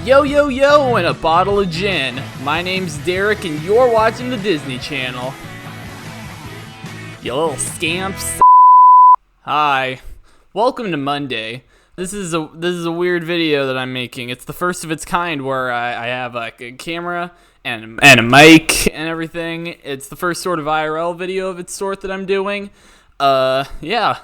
Yo, yo, yo, and a bottle of gin. My name's Derek, and you're watching the Disney Channel. You little scamps. Hi. Welcome to Monday. This is a weird video that I'm making. It's the first of its kind where I have like a camera and a mic and everything. It's the first sort of IRL video of its sort that I'm doing. Yeah.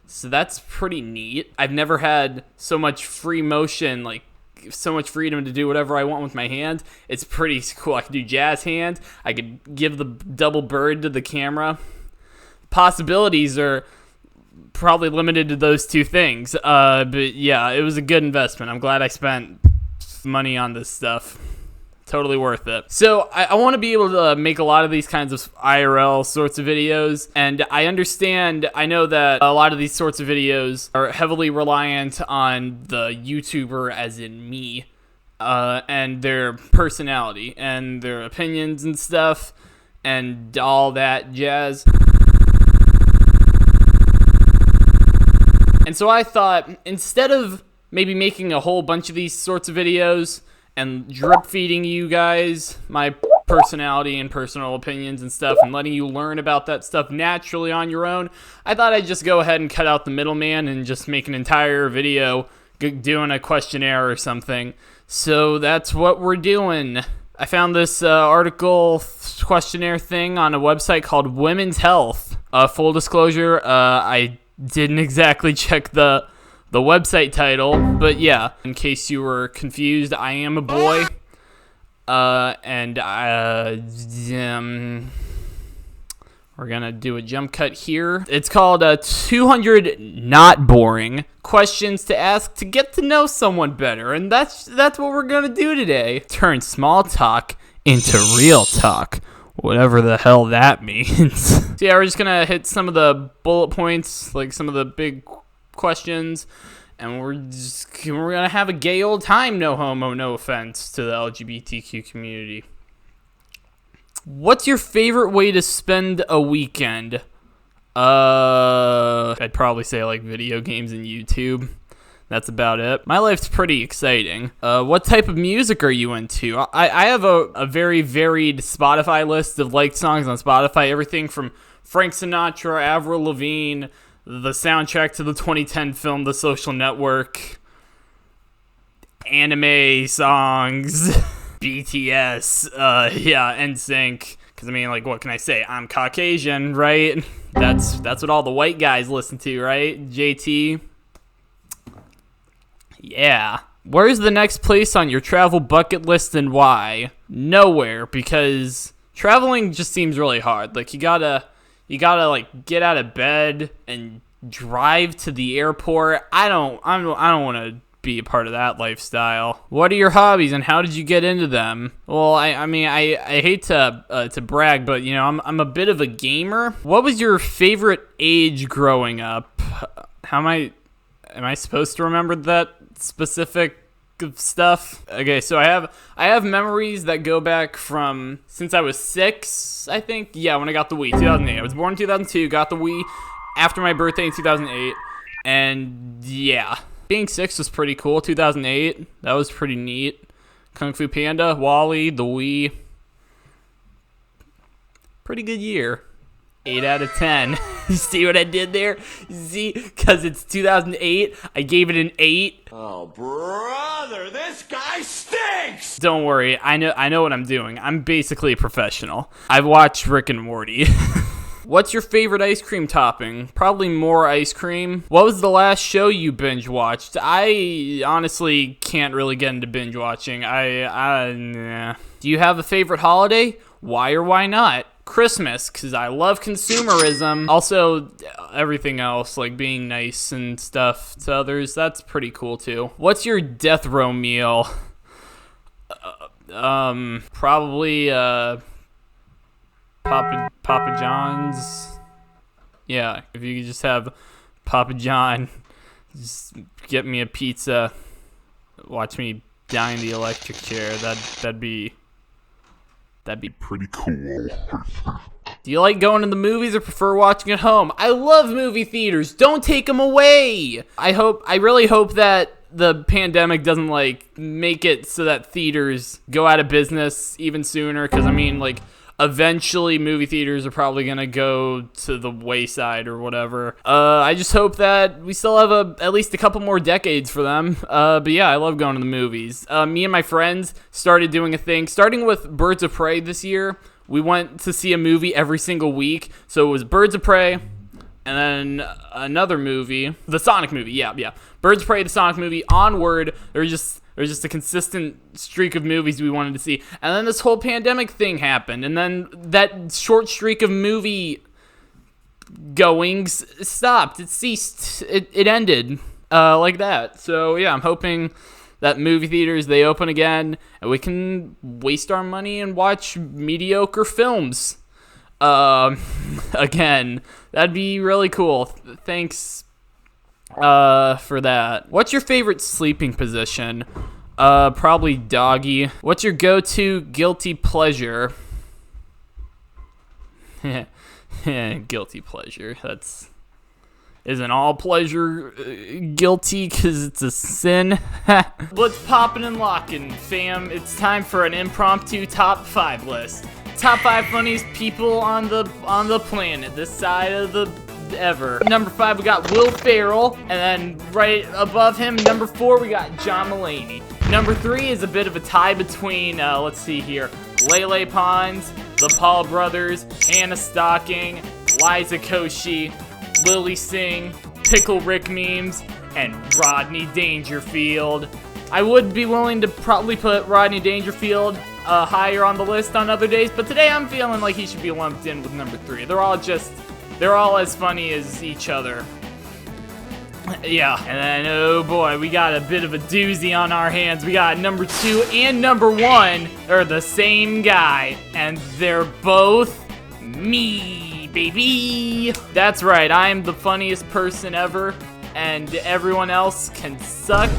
So that's pretty neat. I've never had so much free motion, like so much freedom to do whatever I want with my hand. It's pretty cool. I could do jazz hand. I could give the double bird to the camera. Possibilities are probably limited to those two things. But yeah, it was a good investment. I'm glad I spent money on this stuff. Totally worth it. So I want to be able to make a lot of these kinds of IRL sorts of videos, and I know that a lot of these sorts of videos are heavily reliant on the YouTuber, as in me, and their personality and their opinions and stuff and all that jazz. And so I thought, instead of maybe making a whole bunch of these sorts of videos and drip feeding you guys my personality and personal opinions and stuff and letting you learn about that stuff naturally on your own, I thought I'd just go ahead and cut out the middleman and just make an entire video doing a questionnaire or something. So that's what we're doing. I found this article questionnaire thing on a website called Women's Health. Full disclosure, I didn't exactly check the website title, but yeah, in case you were confused, I am a boy, and we're gonna do a jump cut here. It's called 200 Not Boring Questions to Ask to Get to Know Someone Better, and that's what we're gonna do today. Turn small talk into real talk, whatever the hell that means. So yeah, we're just gonna hit some of the bullet points, like some of the big questions, and we're gonna have a gay old time. No homo, no offense to the LGBTQ community. What's your favorite way to spend a weekend? I'd probably say like video games and YouTube. That's about it. My life's pretty exciting. What type of music are you into? I have a very varied Spotify list of liked songs on Spotify. Everything from Frank Sinatra, Avril Lavigne, the soundtrack to the 2010 film The Social Network, anime songs, BTS, yeah, NSYNC. Because, I mean, like, what can I say? I'm Caucasian, right? That's what all the white guys listen to, right? JT. Yeah. Where's the next place on your travel bucket list and why? Nowhere, because traveling just seems really hard. Like, you gotta like get out of bed and drive to the airport. I don't want to be a part of that lifestyle. What are your hobbies and how did you get into them? Well, I mean, I hate to brag, but you know, I'm a bit of a gamer. What was your favorite age growing up? Am I supposed to remember that specific stuff? Okay, so I have memories that go back from since I was 6, I think. Yeah, when I got the Wii, 2008. I was born in 2002, got the Wii after my birthday in 2008, and yeah, being 6 was pretty cool. 2008, that was pretty neat. Kung Fu Panda, WALL-E, the Wii, pretty good year. 8 out of 10. You see what I did there? See, because it's 2008, I gave it an 8. Oh, brother, this guy stinks! Don't worry, I know what I'm doing. I'm basically a professional. I've watched Rick and Morty. What's your favorite ice cream topping? Probably more ice cream. What was the last show you binge watched? I honestly can't really get into binge watching. Nah. Do you have a favorite holiday? Why or why not? Christmas, because I love consumerism. Also, everything else, like being nice and stuff to others, that's pretty cool too. What's your death row meal? Probably, Papa John's. Yeah, if you could just have Papa John, just get me a pizza, watch me die in the electric chair, that'd be pretty cool. Do you like going to the movies or prefer watching at home? I love movie theaters. Don't take them away. I really hope that the pandemic doesn't like make it so that theaters go out of business even sooner, because I mean, like, eventually movie theaters are probably gonna go to the wayside or whatever. I just hope that we still have at least a couple more decades for them. But yeah, I love going to the movies. Me and my friends started doing a thing, starting with Birds of Prey this year. We went to see a movie every single week. So it was Birds of Prey, and then another movie, the Sonic movie. Yeah. Birds of Prey, the Sonic movie. Onward. There's just a consistent streak of movies we wanted to see. And then this whole pandemic thing happened. And then that short streak of movie goings stopped. It ceased. It ended like that. So yeah, I'm hoping that movie theaters, they open again, and we can waste our money and watch mediocre films again. That'd be really cool. Thanks for that. What's your favorite sleeping position? Probably doggy. What's your go-to guilty pleasure? Guilty pleasure. Isn't all pleasure guilty because it's a sin? Let's poppin' and lockin', fam. It's time for an impromptu top 5 list. Top 5 funniest people on the planet, this side of the ever. Number 5, we got Will Ferrell, and then right above him, number 4, we got John Mulaney. Number 3 is a bit of a tie between, let's see here, Lele Pons, the Paul brothers, Hannah Stocking, Liza Koshy, Lily Singh, Pickle Rick memes, and Rodney Dangerfield. I would be willing to probably put Rodney Dangerfield higher on the list on other days, but today I'm feeling like he should be lumped in with number 3. They're all as funny as each other. Yeah, and then, oh boy, we got a bit of a doozy on our hands. We got number 2 and number 1 are the same guy, and they're both me, baby. That's right, I am the funniest person ever, and everyone else can suck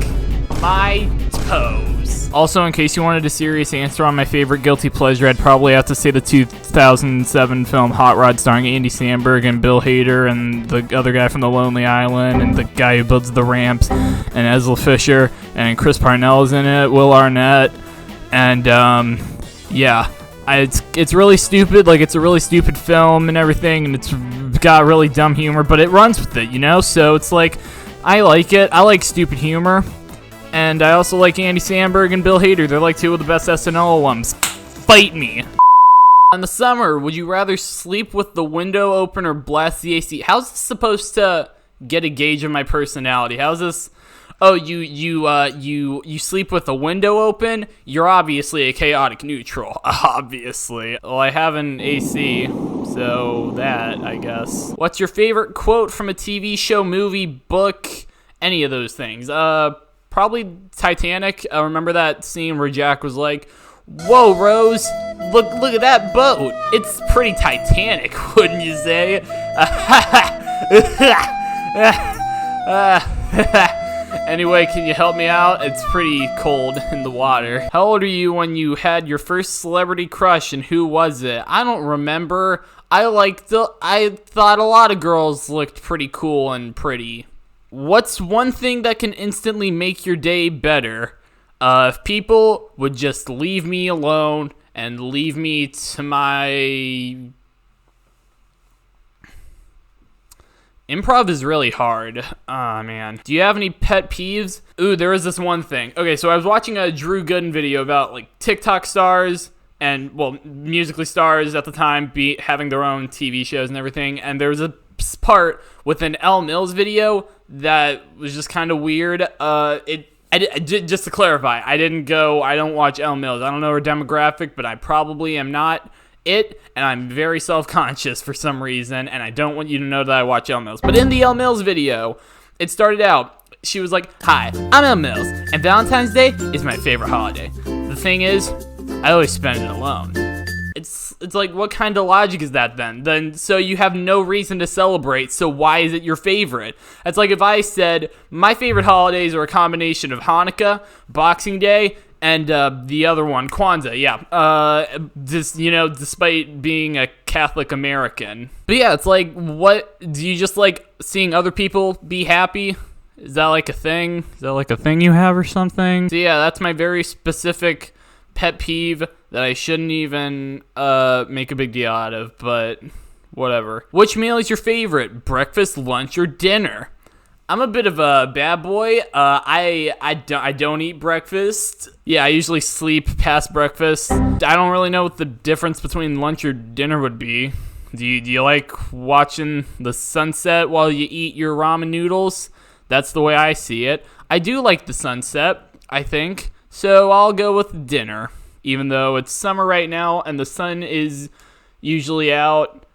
my toes. Also, in case you wanted a serious answer on my favorite guilty pleasure, I'd probably have to say the 2007 film Hot Rod, starring Andy Samberg and Bill Hader and the other guy from The Lonely Island and the guy who builds the ramps and Ezra Fisher, and Chris Parnell's in it, Will Arnett, and yeah. It's really stupid, like it's a really stupid film and everything, and it's got really dumb humor, but it runs with it, you know? So it's like, I like it. I like stupid humor. And I also like Andy Samberg and Bill Hader. They're like 2 of the best SNL alums. Fight me. In the summer, would you rather sleep with the window open or blast the AC? How's this supposed to get a gauge of my personality? How's this? Oh, you sleep with the window open? You're obviously a chaotic neutral. Obviously. Well, I have an AC, so that, I guess. What's your favorite quote from a TV show, movie, book, any of those things? Probably Titanic. I remember that scene where Jack was like, "Whoa, Rose, look at that boat. It's pretty Titanic, wouldn't you say?" Anyway, can you help me out? It's pretty cold in the water. How old are you when you had your first celebrity crush, and who was it? I don't remember. I thought a lot of girls looked pretty cool and pretty. What's one thing that can instantly make your day better? If people would just leave me alone and leave me to my... Improv is really hard. Aw, man. Do you have any pet peeves? Ooh, there is this one thing. Okay, so I was watching a Drew Gooden video about, like, TikTok stars and, well, Musical.ly stars at the time having their own TV shows and everything, and there was a part with an Elle Mills video that was just kind of weird. Just to clarify, I don't watch Elle Mills. I don't know her demographic, but I probably am not it, and I'm very self-conscious for some reason, and I don't want you to know that I watch Elle Mills. But in the Elle Mills video, it started out, she was like, "Hi, I'm Elle Mills, and Valentine's Day is my favorite holiday. The thing is, I always spend it alone." It's like, what kind of logic is that then? So you have no reason to celebrate, so why is it your favorite? It's like if I said, my favorite holidays are a combination of Hanukkah, Boxing Day, and the other one, Kwanzaa, yeah. Despite being a Catholic American. But yeah, it's like, what, do you just like seeing other people be happy? Is that like a thing? Is that like a thing you have or something? So yeah, that's my very specific pet peeve that I shouldn't even make a big deal out of, but whatever. Which meal is your favorite? Breakfast, lunch, or dinner? I'm a bit of a bad boy. I don't eat breakfast. Yeah, I usually sleep past breakfast. I don't really know what the difference between lunch or dinner would be. Do you like watching the sunset while you eat your ramen noodles? That's the way I see it. I do like the sunset, I think. So I'll go with dinner, even though it's summer right now and the sun is usually out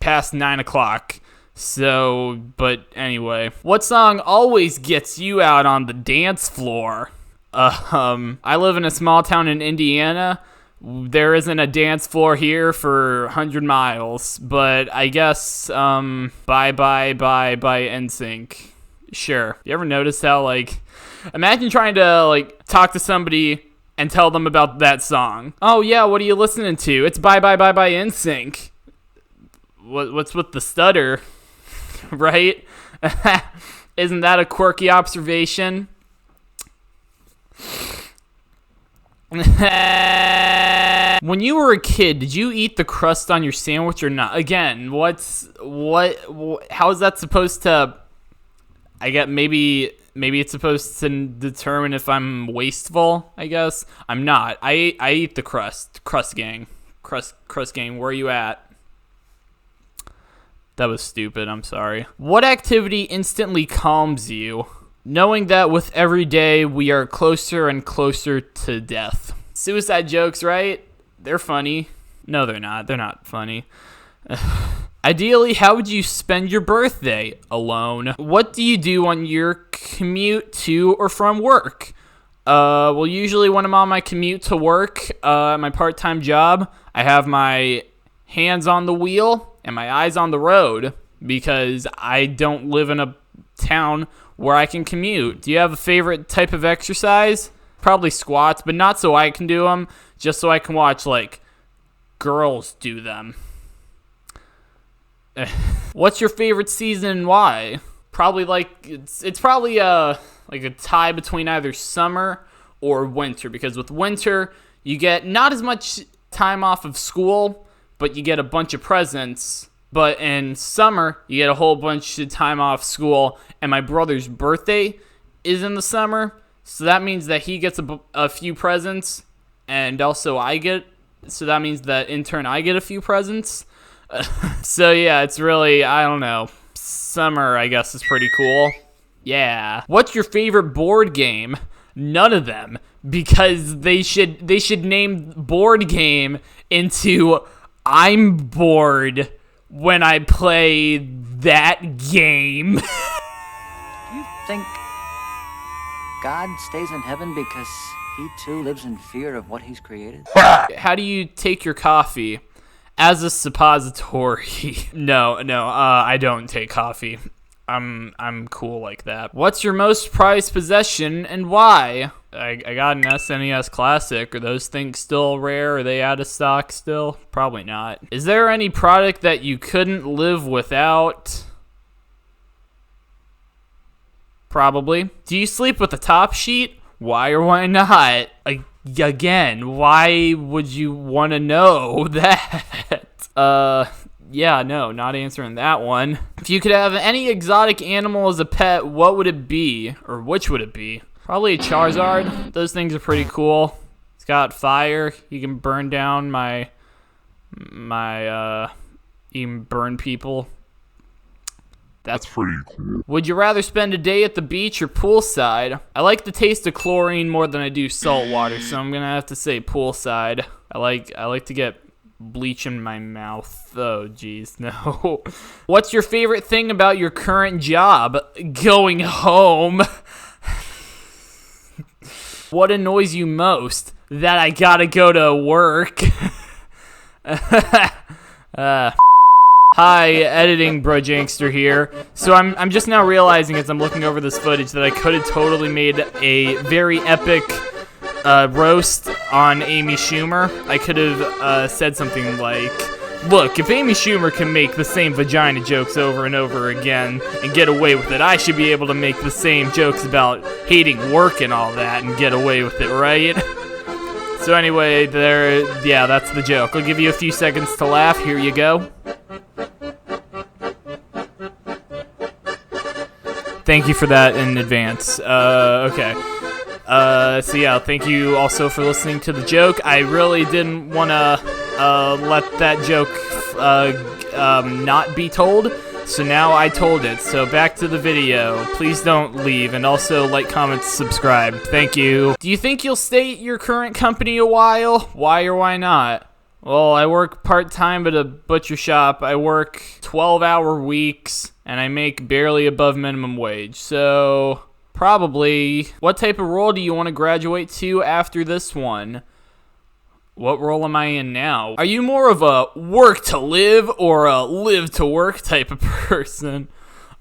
past 9 o'clock. So, but anyway. What song always gets you out on the dance floor? I live in a small town in Indiana. There isn't a dance floor here for 100 miles, but I guess, Bye Bye Bye by NSYNC. Sure. You ever notice how, like, imagine trying to, like, talk to somebody and tell them about that song. Oh, yeah, what are you listening to? It's Bye Bye Bye by NSYNC. What's with the stutter? Right? Isn't that a quirky observation? When you were a kid, did you eat the crust on your sandwich or not? Again, how is that supposed to... I get maybe it's supposed to determine if I'm wasteful, I guess. I'm not. I eat the crust. Crust gang, where are you at? That was stupid, I'm sorry. What activity instantly calms you? Knowing that with every day we are closer and closer to death. Suicide jokes, right? They're funny. No, they're not. They're not funny. Ideally, how would you spend your birthday? Alone. What do you do on your commute to or from work? Well, usually when I'm on my commute to work, my part-time job, I have my hands on the wheel and my eyes on the road because I don't live in a town where I can commute. Do you have a favorite type of exercise? Probably squats, but not so I can do them, just so I can watch, like, girls do them. What's your favorite season and why? Probably like it's probably like a tie between either summer or winter, because with winter you get not as much time off of school, but you get a bunch of presents. But in summer you get a whole bunch of time off school, and my brother's birthday is in the summer, so that means that he gets a few presents, and also I get, so that means that in turn I get a few presents. So yeah, it's really, I don't know. Summer, I guess, is pretty cool. Yeah. What's your favorite board game? None of them, because they should name board game into I'm bored when I play that game. Do you think God stays in heaven because he too lives in fear of what he's created? How do you take your coffee? As a suppository. No, I don't take coffee. I'm cool like that. What's your most prized possession and why? I got an SNES Classic. Are those things still rare? Are they out of stock still? Probably not. Is there any product that you couldn't live without? Probably. Do you sleep with a top sheet? Why or why not? Again, why would you want to know that? Yeah, no, not answering that one. If you could have any exotic animal as a pet, what would it be? Or which would it be? Probably a Charizard. Those things are pretty cool. It's got fire. You can burn down you can burn people. That's pretty cool. Would you rather spend a day at the beach or poolside? I like the taste of chlorine more than I do salt water, so I'm gonna have to say poolside. I like to get bleach in my mouth. Oh, geez, no. What's your favorite thing about your current job? Going home. What annoys you most? That I gotta go to work. Hi, editing BROJANGSTER here. So I'm just now realizing as I'm looking over this footage that I could have totally made a very epic roast on Amy Schumer. I could have said something like, Look, if Amy Schumer can make the same vagina jokes over and over again and get away with it, I should be able to make the same jokes about hating work and all that and get away with it, right? So anyway, yeah, that's the joke. I'll give you a few seconds to laugh. Here you go. Thank you for that in advance. Okay. So yeah, thank you also for listening to the joke. I really didn't want to let that joke not be told, so now I told it. So back to the video. Please don't leave, and also like, comment, subscribe. Thank you. Do you think you'll stay at your current company a while? Why or why not? Well, I work part-time at a butcher shop. I work 12-hour weeks, and I make barely above minimum wage. So, probably. What type of role do you want to graduate to after this one? What role am I in now? Are you more of a work to live or a live to work type of person?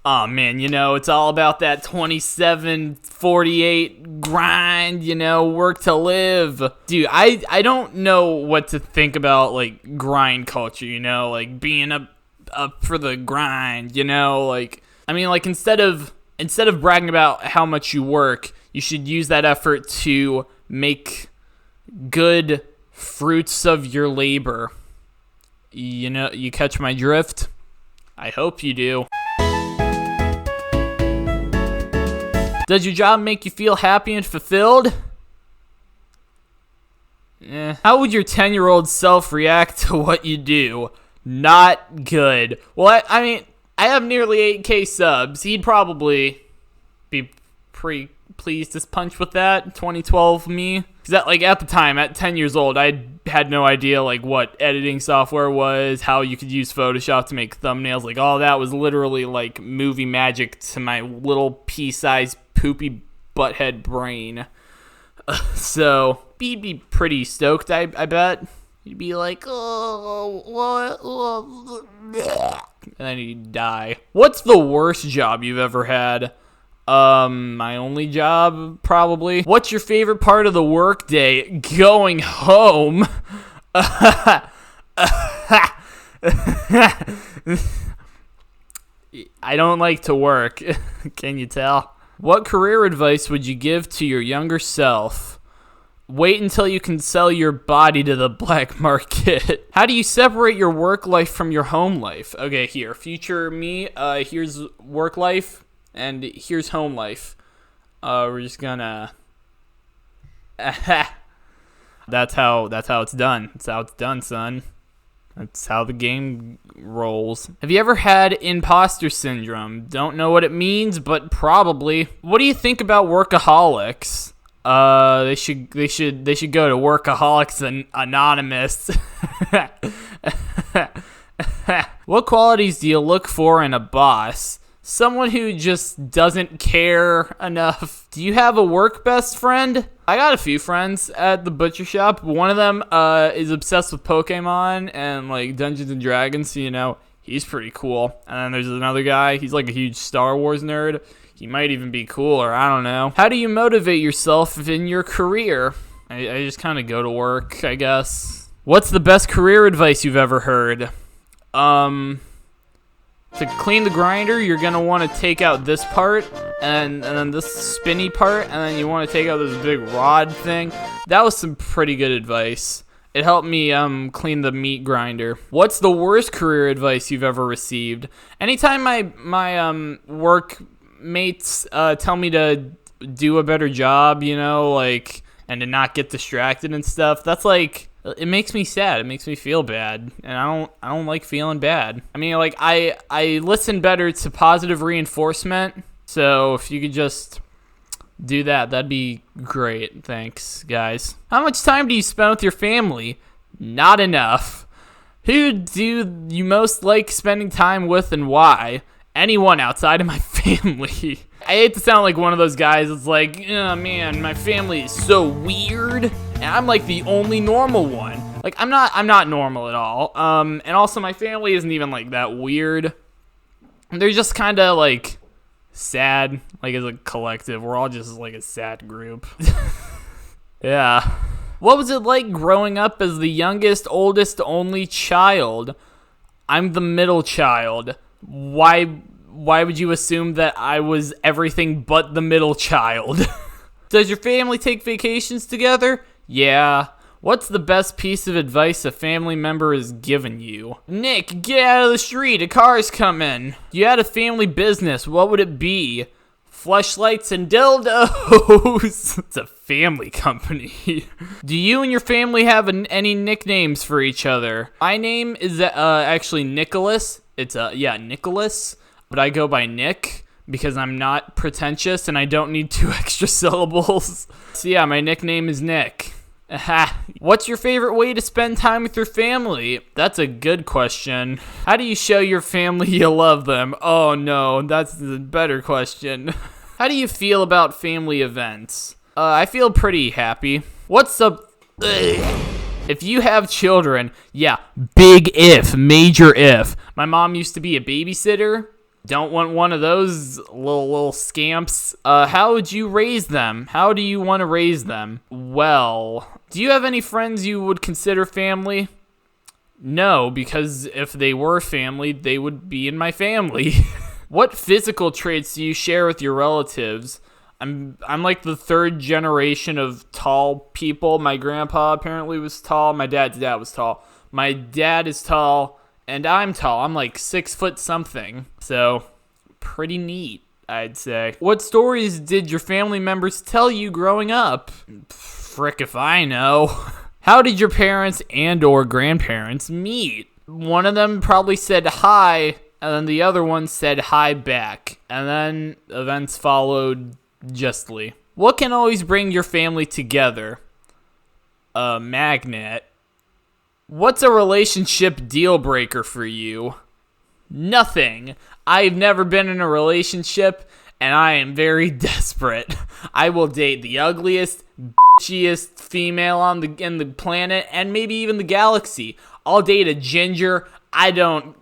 Oh man, you know, it's all about that 27-48 grind, you know, work to live. Dude, I don't know what to think about, like, grind culture, you know, like, being up for the grind, you know, like, I mean, like, instead of bragging about how much you work, you should use that effort to make good fruits of your labor. You know, you catch my drift? I hope you do. Does your job make you feel happy and fulfilled? How would your 10-year-old self react to what you do? Not good. Well, I mean, I have nearly 8K subs. He'd probably be pretty pleased as punch with that. 2012 me. Because at the time, at 10 years old, I had no idea like what editing software was, how you could use Photoshop to make thumbnails. Like all that was literally like movie magic to my little pea-sized poopy butthead brain. So he'd be pretty stoked, I bet. He'd be like, oh, what? And then he'd die. What's the worst job you've ever had? My only job, probably. What's your favorite part of the workday? Going home. I don't like to work. Can you tell? What career advice would you give to your younger self? Wait until you can sell your body to the black market. How do you separate your work life from your home life? Okay, here, future me, here's work life, and here's home life. We're just gonna... That's how it's done. That's how it's done, son. That's how the game rolls. Have you ever had imposter syndrome? Don't know what it means, but probably. What do you think about workaholics? They should go to Workaholics Anonymous. What qualities do you look for in a boss? Someone who just doesn't care enough. Do you have a work best friend? I got a few friends at the butcher shop. One of them is obsessed with Pokemon and like Dungeons and Dragons, so you know, he's pretty cool. And then there's another guy, he's like a huge Star Wars nerd. He might even be cooler, I don't know. How do you motivate yourself in your career? I just kind of go to work, I guess. What's the best career advice you've ever heard? To clean the grinder, you're going to want to take out this part, and then this spinny part, and then you want to take out this big rod thing. That was some pretty good advice. It helped me clean the meat grinder. What's the worst career advice you've ever received? Anytime my workmates tell me to do a better job, you know, like, and to not get distracted and stuff, that's like... It makes me sad. It makes me feel bad, and I don't like feeling bad. I mean, like I listen better to positive reinforcement. So if you could just do that, that'd be great. Thanks, guys. How much time do you spend with your family? Not enough. Who do you most like spending time with, and why? Anyone outside of my family. I hate to sound like one of those guys that's like, oh man, my family is so weird, and I'm like the only normal one. Like, I'm not normal at all. And also my family isn't even like that weird. They're just kind of like sad, like as a collective. We're all just like a sad group. Yeah. What was it like growing up as the youngest, oldest, only child? I'm the middle child. Why would you assume that I was everything but the middle child? Does your family take vacations together? Yeah. What's the best piece of advice a family member has given you? Nick, get out of the street. A car's coming. You had a family business. What would it be? Fleshlights and dildos. It's a family company. Do you and your family have any nicknames for each other? My name is actually Nicholas. It's Nicholas, but I go by Nick because I'm not pretentious and I don't need 2 extra syllables. So yeah, my nickname is Nick. What's your favorite way to spend time with your family? That's a good question. How do you show your family you love them? Oh no, that's the better question. How do you feel about family events? I feel pretty happy. What's up? If you have children, yeah, big if, major if. My mom used to be a babysitter. Don't want one of those little scamps. How would you raise them? How do you want to raise them? Well, do you have any friends you would consider family? No, because if they were family, they would be in my family. What physical traits do you share with your relatives? I'm like the 3rd generation of tall people. My grandpa apparently was tall. My dad's dad was tall. My dad is tall. And I'm tall. I'm like 6 foot something. So, pretty neat, I'd say. What stories did your family members tell you growing up? Frick if I know. How did your parents and or grandparents meet? One of them probably said hi, and then the other one said hi back. And then events followed justly. What can always bring your family together? A magnet. What's a relationship deal breaker for you? Nothing. I've never been in a relationship, and I am very desperate. I will date the ugliest, bitchiest female in the planet, and maybe even the galaxy. I'll date a ginger. I don't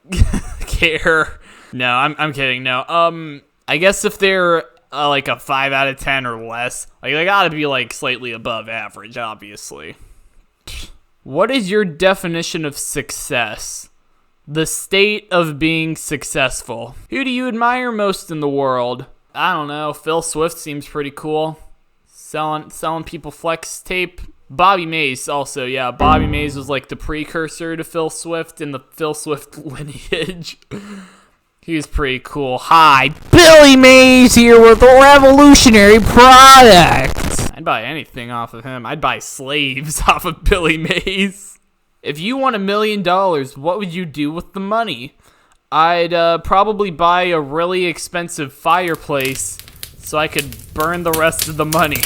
care. No, I'm kidding. No. I guess if they're like a 5 out of 10 or less, like they gotta be like slightly above average, obviously. What is your definition of success? The state of being successful. Who do you admire most in the world? I don't know. Phil Swift seems pretty cool. Selling people flex tape. Bobby Mays also, yeah. Bobby Mays was like the precursor to Phil Swift in the Phil Swift lineage. He was pretty cool. Hi, Billy Mays here with a revolutionary product. I'd buy anything off of him. I'd buy slaves off of Billy Mays. If you won $1 million, what would you do with the money? I'd probably buy a really expensive fireplace so I could burn the rest of the money.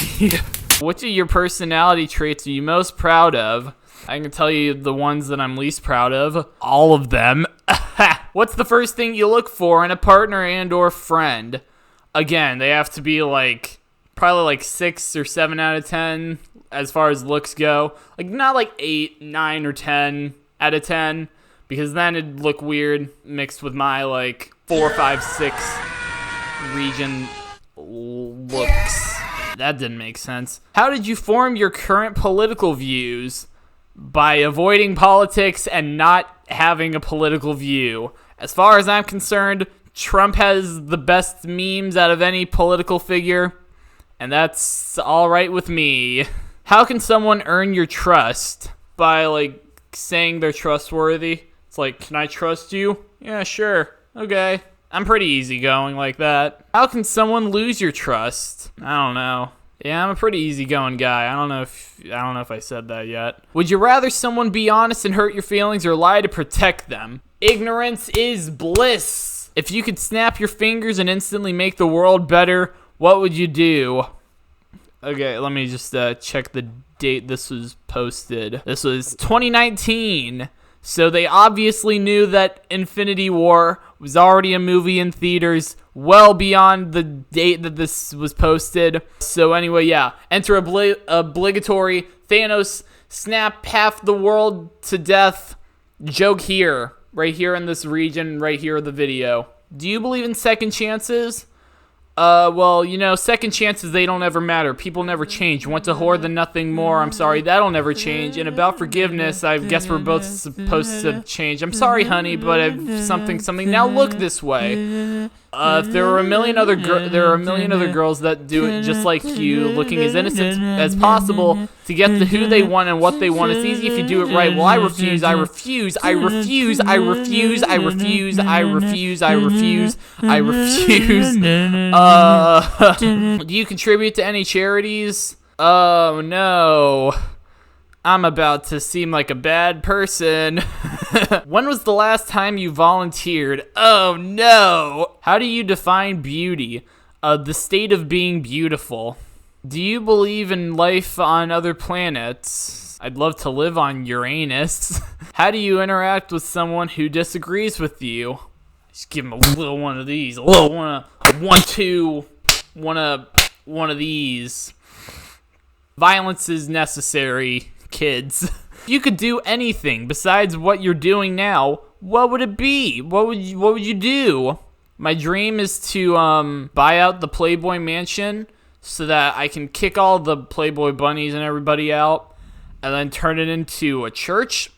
Which of your personality traits are you most proud of? I can tell you the ones that I'm least proud of. All of them. What's the first thing you look for in a partner and or friend? Again, they have to be like probably like 6 or 7 out of 10 as far as looks go. Like not like 8, 9, or 10 out of 10, because then it'd look weird mixed with my like 4, 5, 6 region looks. That didn't make sense. How did you form your current political views? By avoiding politics and not having a political view. As far as I'm concerned, Trump has the best memes out of any political figure, and that's all right with me. How can someone earn your trust? By like saying they're trustworthy. It's like, can I trust you? Yeah, sure. Okay. I'm pretty easygoing like that. How can someone lose your trust? I don't know. Yeah, I'm a pretty easygoing guy. I don't know if I said that yet. Would you rather someone be honest and hurt your feelings or lie to protect them? Ignorance is bliss. If you could snap your fingers and instantly make the world better, what would you do? Okay, let me just check the date this was posted. This was 2019. So they obviously knew that Infinity War was already a movie in theaters well beyond the date that this was posted. So anyway, yeah. Enter obligatory. Thanos snap half the world to death. Joke here. Right here in this region. Right here in the video. Do you believe in second chances? Well, second chances, they don't ever matter. People never change. Want to whore than nothing more. I'm sorry, that'll never change. And about forgiveness, I guess we're both supposed to change. I'm sorry, honey, but if something. Now look this way. If there are a million other girls that do it just like you, looking as innocent as possible to get to who they want and what they want. It's easy if you do it right. Well, I refuse. I refuse. I refuse. I refuse. I refuse. I refuse. I refuse. I refuse. Do you contribute to any charities? Oh no. I'm about to seem like a bad person. When was the last time you volunteered? Oh no! How do you define beauty? The state of being beautiful. Do you believe in life on other planets? I'd love to live on Uranus. How do you interact with someone who disagrees with you? Just give him a little one of these. A little one of these. Violence is necessary, kids. If you could do anything besides what you're doing now, what would it be? What would you do? My dream is to buy out the Playboy Mansion so that I can kick all the Playboy bunnies and everybody out and then turn it into a church.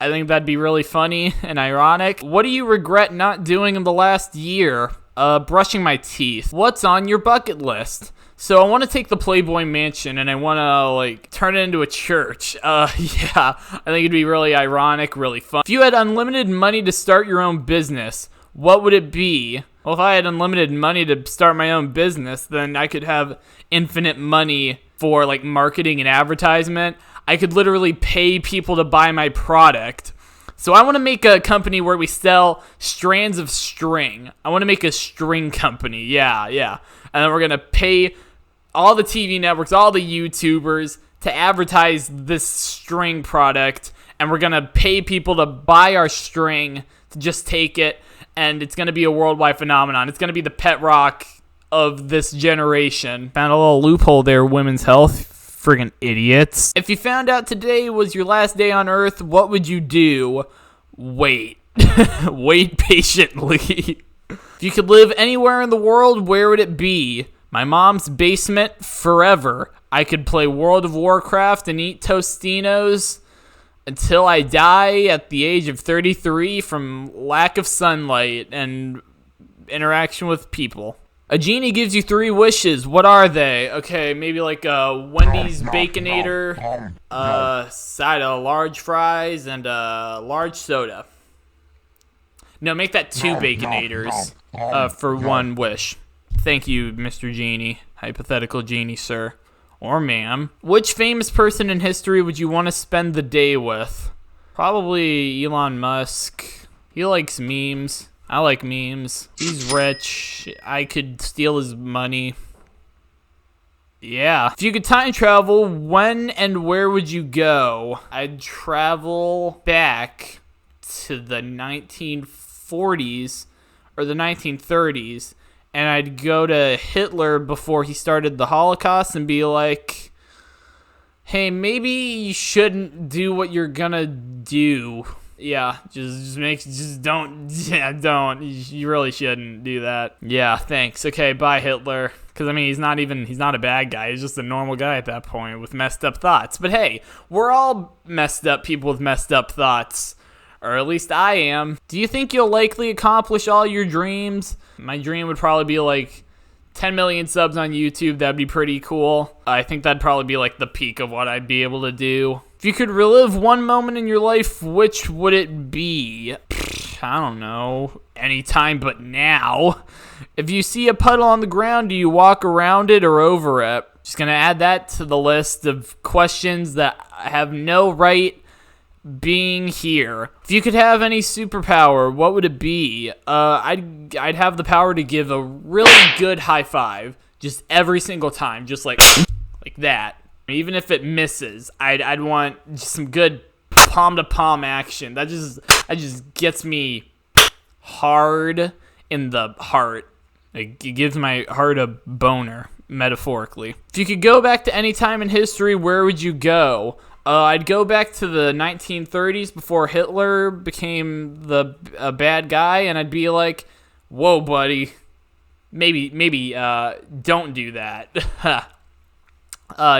I think that'd be really funny and ironic. What do you regret not doing in the last year? Brushing my teeth. What's on your bucket list? So I want to take the Playboy Mansion and I want to turn it into a church. Yeah, I think it'd be really ironic, really fun. If you had unlimited money to start your own business, what would it be? Well, if I had unlimited money to start my own business, then I could have infinite money for marketing and advertisement. I could literally pay people to buy my product. So I want to make a company where we sell strands of string. I want to make a string company. Yeah. And then we're going to pay all the TV networks, all the YouTubers to advertise this string product. And we're going to pay people to buy our string, to just take it. And it's going to be a worldwide phenomenon. It's going to be the pet rock of this generation. Found a little loophole there, women's health. Friggin' idiots. If you found out today was your last day on Earth, what would you do? Wait. Wait patiently. If you could live anywhere in the world, where would it be? My mom's basement forever. I could play World of Warcraft and eat Tostinos until I die at the age of 33 from lack of sunlight and interaction with people. A genie gives you 3 wishes. What are they? Okay, maybe a Wendy's Baconator, side of large fries, and a large soda. No, make that 2 Baconators for 1 wish. Thank you, Mr. Genie. Hypothetical genie, sir. Or ma'am. Which famous person in history would you want to spend the day with? Probably Elon Musk. He likes memes. I like memes. He's rich. I could steal his money. Yeah. If you could time travel, when and where would you go? I'd travel back to the 1940s or the 1930s, and I'd go to Hitler before he started the Holocaust and be like, hey, maybe you shouldn't do what you're gonna do. Yeah, don't. You really shouldn't do that. Yeah, thanks. Okay, bye, Hitler. Because, he's not a bad guy. He's just a normal guy at that point with messed up thoughts. But hey, we're all messed up people with messed up thoughts. Or at least I am. Do you think you'll likely accomplish all your dreams? My dream would probably be 10 million subs on YouTube. That'd be pretty cool. I think that'd probably be the peak of what I'd be able to do. If you could relive one moment in your life, which would it be? I don't know. Anytime but now. If you see a puddle on the ground, do you walk around it or over it? Just gonna add that to the list of questions that have no right being here. If you could have any superpower, what would it be? I'd have the power to give a really good high five just every single time, just like that. Even if it misses, I'd want just some good palm to palm action. That just gets me hard in the heart. It gives my heart a boner, metaphorically. If you could go back to any time in history, where would you go? I'd go back to the 1930s before Hitler became a bad guy, and I'd be like, whoa, buddy. maybe don't do that.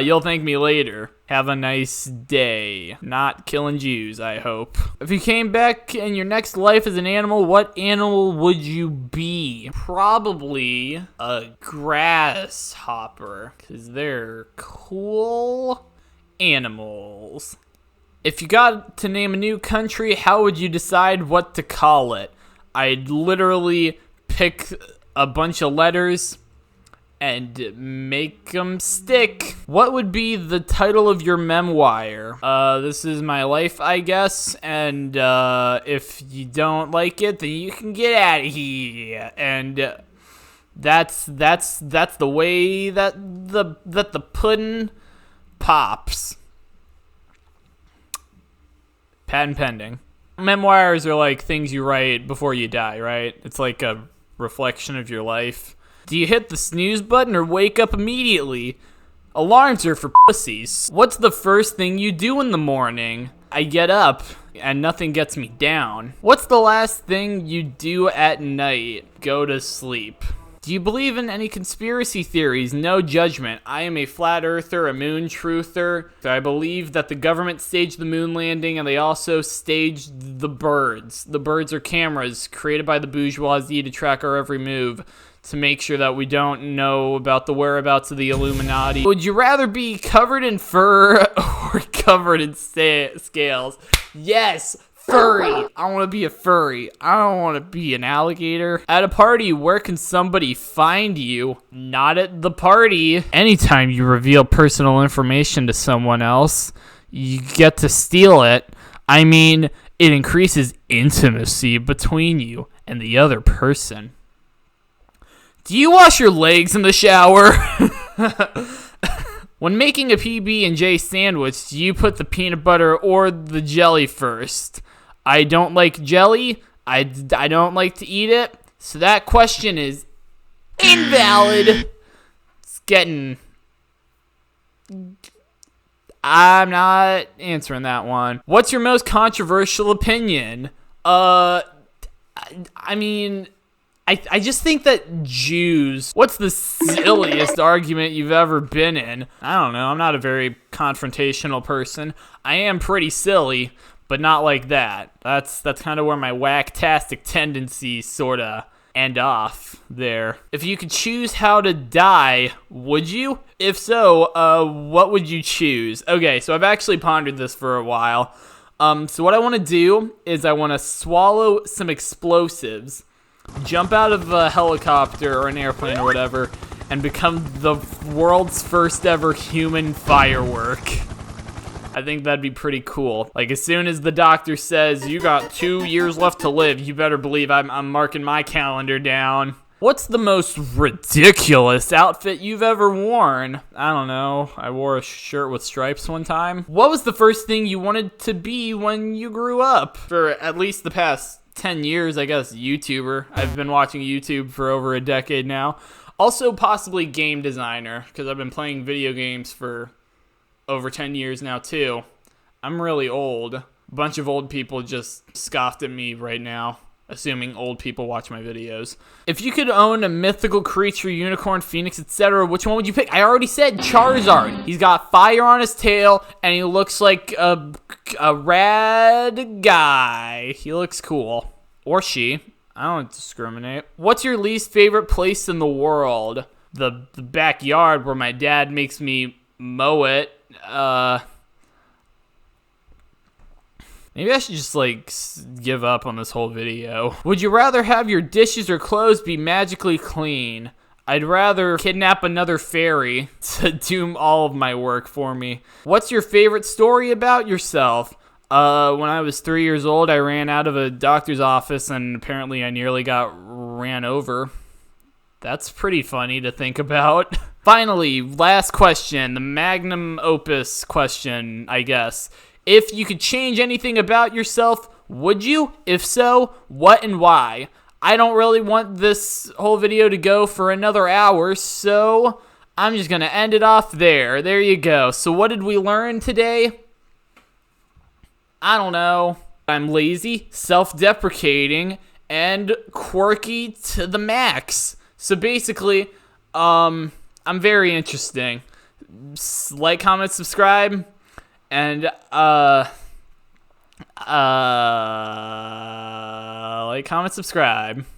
You'll thank me later. Have a nice day. Not killing Jews, I hope. If you came back in your next life as an animal, what animal would you be? Probably a grasshopper, because they're cool animals. If you got to name a new country, how would you decide what to call it? I'd literally pick a bunch of letters and make them stick. What would be the title of your memoir? This is my life, I guess, and if you don't like it, then you can get out of here. And that's the way that the pudding pops. Patent pending. Memoirs are like things you write before you die, right? It's like a reflection of your life. Do you hit the snooze button or wake up immediately? Alarms are for pussies. What's the first thing you do in the morning? I get up and nothing gets me down. What's the last thing you do at night? Go to sleep. Do you believe in any conspiracy theories? No judgment. I am a flat earther, a moon truther. I believe that the government staged the moon landing and they also staged the birds. The birds are cameras created by the bourgeoisie to track our every move, to make sure that we don't know about the whereabouts of the Illuminati. Would you rather be covered in fur or covered in scales? Yes, furry. I want to be a furry. I don't want to be an alligator. At a party, where can somebody find you? Not at the party. Anytime you reveal personal information to someone else, you get to steal it. I mean, it increases intimacy between you and the other person. Do you wash your legs in the shower? When making a PB&J sandwich, do you put the peanut butter or the jelly first? I don't like jelly. I don't like to eat it. So that question is invalid. It's getting... I'm not answering that one. What's your most controversial opinion? I mean... I just think that Jews... What's the silliest argument you've ever been in? I don't know. I'm not a very confrontational person. I am pretty silly, but not like that. That's kind of where my whack-tastic tendencies sort of end off there. If you could choose how to die, would you? If so, what would you choose? Okay, so I've actually pondered this for a while. So what I want to do is I want to swallow some explosives, jump out of a helicopter or an airplane or whatever, and become the world's first ever human firework. I think that'd be pretty cool. Like, as soon as the doctor says, you got 2 years left to live, you better believe I'm marking my calendar down. What's the most ridiculous outfit you've ever worn? I don't know. I wore a shirt with stripes one time. What was the first thing you wanted to be when you grew up? For at least the past 10 years, I guess, YouTuber. I've been watching YouTube for over a decade now. Also, possibly game designer, because I've been playing video games for over 10 years now, too. I'm really old. A bunch of old people just scoffed at me right now, assuming old people watch my videos. If you could own a mythical creature, unicorn, phoenix, etc., which one would you pick? I already said Charizard. He's got fire on his tail, and he looks like a rad guy. He looks cool. Or she. I don't discriminate. What's your least favorite place in the world? The backyard where my dad makes me mow it. Maybe I should just, like, give up on this whole video. Would you rather have your dishes or clothes be magically clean? I'd rather kidnap another fairy to do all of my work for me. What's your favorite story about yourself? When I was 3 years old, I ran out of a doctor's office and apparently I nearly got ran over. That's pretty funny to think about. Finally, last question, the magnum opus question, I guess. If you could change anything about yourself, would you? If so, what and why? I don't really want this whole video to go for another hour, so I'm just going to end it off there. There you go. So what did we learn today? I don't know. I'm lazy, self-deprecating, and quirky to the max. So basically, I'm very interesting. Like, comment, subscribe, and like, comment, subscribe.